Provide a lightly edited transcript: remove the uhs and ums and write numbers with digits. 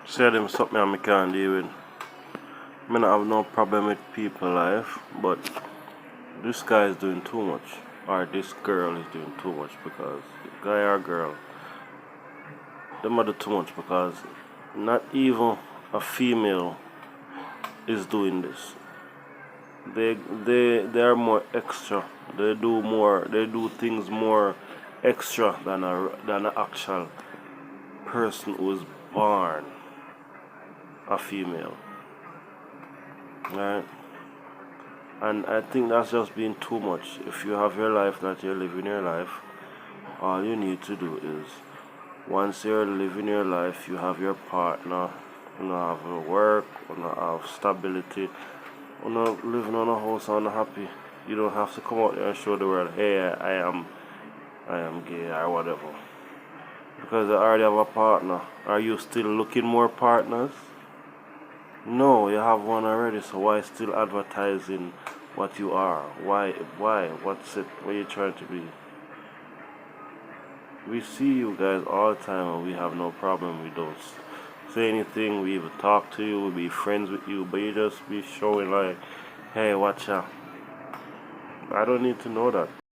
Say them something I can't deal with. I don't have no problem with people life, but this guy is doing too much. Or this girl is doing too much because guy or girl, they do too much because not even a female is doing this. They are more extra. They do things more extra than an actual person who is born a female. Right? And I think that's just being too much. If you have your life that you're living your life, all you need to do is once you're living your life, you have your partner, you know, have a work, you know, have stability, you know, living on a house and happy. You don't have to come out there and show the world, hey, I am gay or whatever. Because you already have a partner. Are you still looking more partners? No, you have one already, so why still advertising what you are? Why? What's it? What are you trying to be? We see you guys all the time and we have no problem. We don't say anything, we even talk to you, we be friends with you, but you just be showing like, hey, watch out. I don't need to know that.